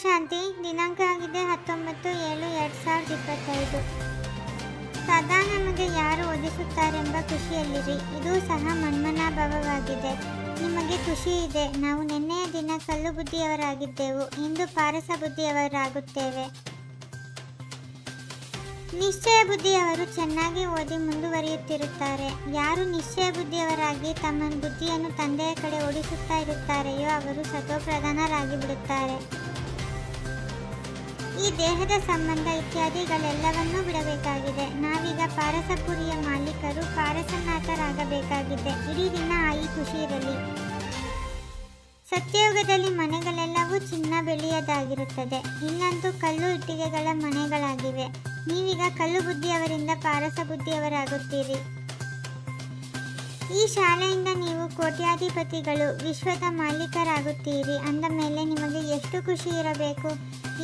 ಶಾಂತಿ. ದಿನಾಂಕ ಆಗಿದೆ 19/7/2025. ಸದಾ ನಮಗೆ ಯಾರು ಒದಿಸುತ್ತಾರೆಂಬ ಖುಷಿಯಲ್ಲಿರಿ. ಇದು ಸಹ ಮನ್ಮನಾಭವವಾಗಿದೆ. ನಿಮಗೆ ಖುಷಿ ಇದೆ. ನಾವು ನಿನ್ನೆಯ ದಿನ ಕಲ್ಲು ಬುದ್ಧಿಯವರಾಗಿದ್ದೆವು, ಇಂದು ಪಾರಸ ಬುದ್ಧಿಯವರಾಗುತ್ತೇವೆ. ನಿಶ್ಚಯ ಬುದ್ಧಿಯವರು ಚೆನ್ನಾಗಿ ಓದಿ ಮುಂದುವರಿಯುತ್ತಿರುತ್ತಾರೆ. ಯಾರು ನಿಶ್ಚಯ ಬುದ್ಧಿಯವರಾಗಿ ತಮ್ಮ ಬುದ್ಧಿಯನ್ನು ತಂದೆಯ ಕಡೆ ಓಡಿಸುತ್ತಾ ಇರುತ್ತಾರೆಯೋ ಅವರು ಸತೋಪ್ರಧಾನರಾಗಿ ಬಿಡುತ್ತಾರೆ. ಈ ದೇಹದ ಸಂಬಂಧ ಇತ್ಯಾದಿಗಳೆಲ್ಲವನ್ನೂ ಬಿಡಬೇಕಾಗಿದೆ. ನಾವೀಗ ಪಾರಸಪುರಿಯ ಮಾಲೀಕರು, ಪಾರಸನಾಥರಾಗಬೇಕಾಗಿದೆ. ಇಡೀ ದಿನ ಈ ಖುಷಿ ಇರಲಿ. ಸತ್ಯಯುಗದಲ್ಲಿ ಮನೆಗಳೆಲ್ಲವೂ ಚಿನ್ನ ಬೆಳ್ಳಿಯದಾಗಿರುತ್ತದೆ. ಇಲ್ಲಂತೂ ಕಲ್ಲು ಇಟ್ಟಿಗೆಗಳ ಮನೆಗಳಾಗಿವೆ. ನೀವೀಗ ಕಲ್ಲು ಬುದ್ಧಿಯವರಿಂದ ಪಾರಸ ಬುದ್ಧಿಯವರಾಗುತ್ತೀರಿ. ಈ ಶಾಲೆಯಿಂದ ನೀವು ಕೋಟ್ಯಾಧಿಪತಿಗಳು, ವಿಶ್ವದ ಮಾಲೀಕರಾಗುತ್ತೀರಿ. ಅಂದ ಮೇಲೆ ನಿಮಗೆ ಎಷ್ಟು ಖುಷಿ ಇರಬೇಕು.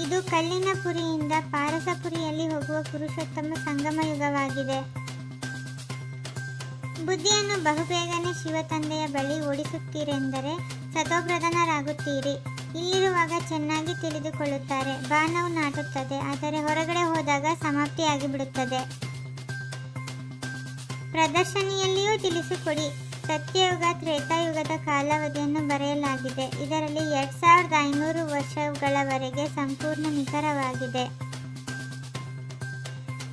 ಇದು ಕಲ್ಲಿನ ಪುರಿಯಿಂದ ಪಾರಸಪುರಿಯಲ್ಲಿ ಹೋಗುವ ಪುರುಷೋತ್ತಮ ಸಂಗಮ ಯುಗವಾಗಿದೆ. ಬುದ್ಧಿಯನ್ನು ಬಹುಬೇಗನೆ ಶಿವ ತಂದೆಯ ಬಳಿ ಓಡಿಸುತ್ತೀರೆಂದರೆ ಸತೋಪ್ರಧಾನರಾಗುತ್ತೀರಿ. ಇಲ್ಲಿರುವಾಗ ಚೆನ್ನಾಗಿ ತಿಳಿದುಕೊಳ್ಳುತ್ತಾರೆ. ಬಾಣವು ನಾಟುತ್ತದೆ, ಆದರೆ ಹೊರಗಡೆ ಹೋದಾಗ ಸಮಾಪ್ತಿಯಾಗಿ ಬಿಡುತ್ತದೆ. ಪ್ರದರ್ಶನಿಯಲ್ಲಿಯೂ ತಿಳಿಸಿಕೊಡಿ. ಸತ್ಯಯುಗ ತ್ರೇತಾಯುಗದ ಕಾಲಾವಧಿಯನ್ನು ಬರೆಯಲಾಗಿದೆ. ಇದರಲ್ಲಿ 2500 ವರ್ಷಗಳವರೆಗೆ ಸಂಪೂರ್ಣ ನಿಖರವಾಗಿದೆ.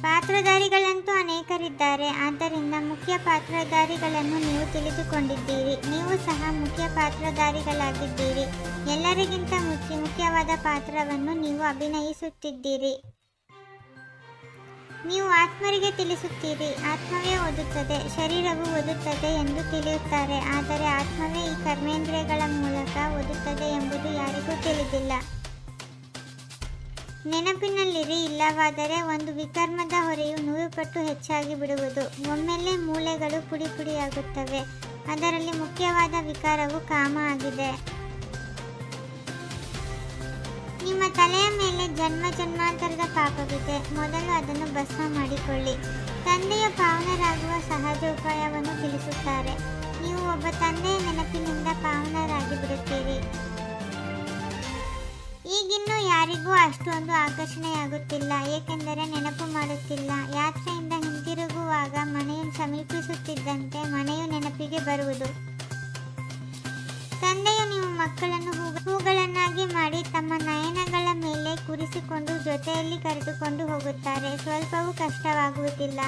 ಪಾತ್ರಧಾರಿಗಳಂತೂ ಅನೇಕರಿದ್ದಾರೆ. ಆದ್ದರಿಂದ ಮುಖ್ಯ ಪಾತ್ರಧಾರಿಗಳನ್ನು ನೀವು ತಿಳಿದುಕೊಂಡಿದ್ದೀರಿ. ನೀವು ಸಹ ಮುಖ್ಯ ಪಾತ್ರಧಾರಿಗಳಾಗಿದ್ದೀರಿ. ಎಲ್ಲರಿಗಿಂತ ಮುಖ್ಯವಾದ ಪಾತ್ರವನ್ನು ನೀವು ಅಭಿನಯಿಸುತ್ತಿದ್ದೀರಿ. ನೀವು ಆತ್ಮರಿಗೆ ತಿಳಿಸುತ್ತೀರಿ. ಆತ್ಮವೇ ಓದುತ್ತದೆ, ಶರೀರವು ಓದುತ್ತದೆ ಎಂದು ತಿಳಿಯುತ್ತಾರೆ. ಆದರೆ ಆತ್ಮವೇ ಈ ಕರ್ಮೇಂದ್ರಿಯಗಳ ಮೂಲಕ ಓದುತ್ತದೆ ಎಂಬುದು ಯಾರಿಗೂ ತಿಳಿದಿಲ್ಲ. ನೆನಪಿನಲ್ಲಿರಿ, ಇಲ್ಲವಾದರೆ ಒಂದು ವಿಕರ್ಮದ ಹೊರೆಯು 100 ಪಟ್ಟು ಹೆಚ್ಚಾಗಿ ಬಿಡುವುದು. ಒಮ್ಮೆಲೆ ಮೂಳೆಗಳು ಪುಡಿ ಪುಡಿಯಾಗುತ್ತವೆ. ಅದರಲ್ಲಿ ಮುಖ್ಯವಾದ ವಿಕಾರವು ಕಾಮ ಆಗಿದೆ. ನಿಮ್ಮ ತಲೆಯ ಮೇಲೆ ಜನ್ಮ ಜನ್ಮಾಂತರದ ಪಾಪವಿದೆ. ಮೊದಲು ಅದನ್ನು ಭಸ್ಮ ಮಾಡಿಕೊಳ್ಳಿ. ತಂದೆಯ ಪಾವನರಾಗುವ ಸಹಜ ಉಪಾಯವನ್ನು ತಿಳಿಸುತ್ತಾರೆ. ನೀವು ಒಬ್ಬ ತಂದೆಯ ನೆನಪಿನಿಂದ ಪಾವನರಾಗಿ ಬಿಡುತ್ತೀರಿ. ಈಗಿನ್ನೂ ಯಾರಿಗೂ ಅಷ್ಟೊಂದು ಆಕರ್ಷಣೆಯಾಗುತ್ತಿಲ್ಲ, ಏಕೆಂದರೆ ನೆನಪು ಮಾಡುತ್ತಿಲ್ಲ. ಯಾತ್ರೆಯಿಂದ ಹಿಂತಿರುಗುವಾಗ ಮನೆಯು ಸಮೀಪಿಸುತ್ತಿದ್ದಂತೆ ಮನೆಯು ನೆನಪಿಗೆ ಬರುವುದು. ತಂದೆಯು ನಿಮ್ಮ ಮಕ್ಕಳನ್ನು ಹೂಗಳನ್ನಾಗಿ ಮಾಡಿ ತಮ್ಮ ನಯನಗಳ ಮೇಲೆ ಕೂರಿಸಿಕೊಂಡು ಜೊತೆಯಲ್ಲಿ ಕರೆದುಕೊಂಡು ಹೋಗುತ್ತಾರೆ. ಸ್ವಲ್ಪವೂ ಕಷ್ಟವಾಗುವುದಿಲ್ಲ.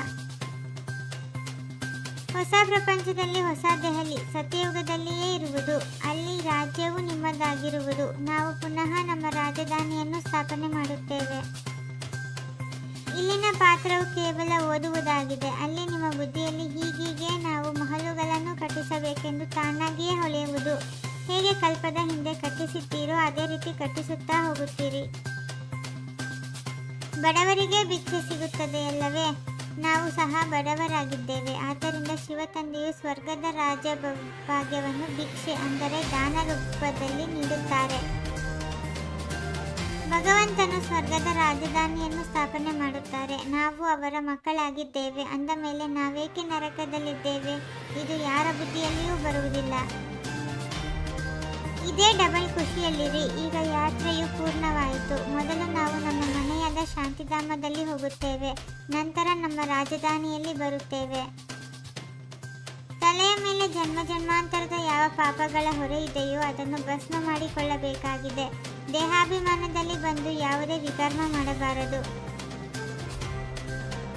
ಹೊಸ ಪ್ರಪಂಚದಲ್ಲಿ ಹೊಸ ದೆಹಲಿ ಸತ್ಯಯುಗದಲ್ಲಿಯೇ ಇರುವುದು. ಅಲ್ಲಿ ರಾಜ್ಯವು ನಿಮ್ಮದಾಗಿರುವುದು. ನಾವು ಪುನಃ ನಮ್ಮ ರಾಜಧಾನಿಯನ್ನು ಸ್ಥಾಪನೆ ಮಾಡುತ್ತೇವೆ. ಇಲ್ಲಿನ ಪಾತ್ರವು ಕೇವಲ ಓದುವುದಾಗಿದೆ. ಅಲ್ಲಿ ನಿಮ್ಮ ಬುದ್ಧಿಯಲ್ಲಿ ಹೀಗೀಗೆ ನಾವು ಮಹಲುಗಳನ್ನು ಕಟ್ಟಿಸಬೇಕೆಂದು ತಾನಾಗಿಯೇ ಹೊಳೆಯುವುದು. ಹೇಗೆ ಕಲ್ಪದ ಹಿಂದೆ ಕಟ್ಟಿಸಿದ್ದೀರೋ ಅದೇ ರೀತಿ ಕಟ್ಟಿಸುತ್ತಾ ಹೋಗುತ್ತೀರಿ. ಬಡವರಿಗೆ ಭಿಕ್ಷೆ ಸಿಗುತ್ತದೆಯಲ್ಲವೇ? ನಾವು ಸಹ ಬಡವರಾಗಿದ್ದೇವೆ. ಆದ್ದರಿಂದ ಶಿವ ತಂದೆಯು ಸ್ವರ್ಗದ ರಾಜ್ಯ ಭಾಗ್ಯವನ್ನು ಭಿಕ್ಷೆ ಅಂದರೆ ದಾನ ರೂಪದಲ್ಲಿ ನೀಡುತ್ತಾರೆ. ಭಗವಂತನು ಸ್ವರ್ಗದ ರಾಜಧಾನಿಯನ್ನು ಸ್ಥಾಪನೆ ಮಾಡುತ್ತಾರೆ. ನಾವು ಅವರ ಮಕ್ಕಳಾಗಿದ್ದೇವೆ. ಅಂದ ಮೇಲೆ ನಾವೇಕೆ ನರಕದಲ್ಲಿದ್ದೇವೆ? ಇದು ಯಾರ ಬುದ್ಧಿಯಲ್ಲಿಯೂ ಬರುವುದಿಲ್ಲ. ಇದೇ ಡಬಲ್ ಖುಷಿಯಲ್ಲಿರಿ. ಈಗ ಯಾತ್ರೆಯು ಪೂರ್ಣವಾಯಿತು. ಮೊದಲು ನಾವು ನಮ್ಮ ಮನೆಯಾದ ಶಾಂತಿಧಾಮದಲ್ಲಿ ಹೋಗುತ್ತೇವೆ. ನಂತರ ನಮ್ಮ ರಾಜಧಾನಿಯಲ್ಲಿ ಬರುತ್ತೇವೆ. ತಲೆಯ ಮೇಲೆ ಜನ್ಮ ಜನ್ಮಾಂತರದ ಯಾವ ಪಾಪಗಳ ಹೊರೆ ಇದೆಯೋ ಅದನ್ನು ಭಸ್ಮ ಮಾಡಿಕೊಳ್ಳಬೇಕಾಗಿದೆ. ದೇಹಾಭಿಮಾನದಲ್ಲಿ ಬಂದು ಯಾವುದೇ ವಿಕರ್ಮ ಮಾಡಬಾರದು.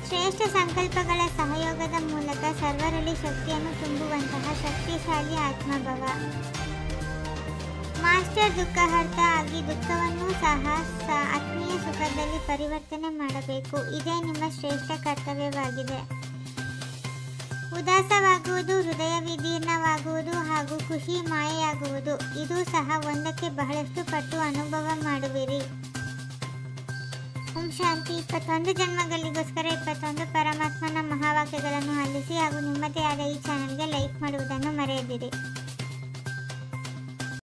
ಶ್ರೇಷ್ಠ ಸಂಕಲ್ಪಗಳ ಸಹಯೋಗದ ಮೂಲಕ ಸರ್ವರಲ್ಲಿ ಶಕ್ತಿಯನ್ನು ತುಂಬುವಂತಹ ಶಕ್ತಿಶಾಲಿ ಆತ್ಮಭವ. ಮಾಸ್ಟರ್ ದುಃಖಹರ್ತ ಆಗಿ ದುಃಖವನ್ನು ಸಹ ಆತ್ಮೀಯ ಸುಖದಲ್ಲಿ ಪರಿವರ್ತನೆ ಮಾಡಬೇಕು. ಇದೇ ನಿಮ್ಮ ಶ್ರೇಷ್ಠ ಕರ್ತವ್ಯವಾಗಿದೆ. ಉದಾಸವಾಗುವುದು, ಹೃದಯ ವಿದೀರ್ಣವಾಗುವುದು ಹಾಗೂ ಖುಷಿ ಮಾಯೆಯಾಗುವುದು, ಇದು ಸಹ ಒಂದಕ್ಕೆ ಬಹಳಷ್ಟು ಪಟ್ಟು ಅನುಭವ ಮಾಡುವಿರಿ. ಓಂ ಶಾಂತಿ. 21 ಜನ್ಮಗಳಿಗೋಸ್ಕರ 21 ಪರಮಾತ್ಮನ ಮಹಾವಾಕ್ಯಗಳನ್ನು ಆಲಿಸಿ ಹಾಗೂ ನಿಮ್ಮದೇ ಆದ ಈ ಚಾನೆಲ್ಗೆ ಲೈಕ್ ಮಾಡುವುದನ್ನು ಮರೆಯದಿರಿ.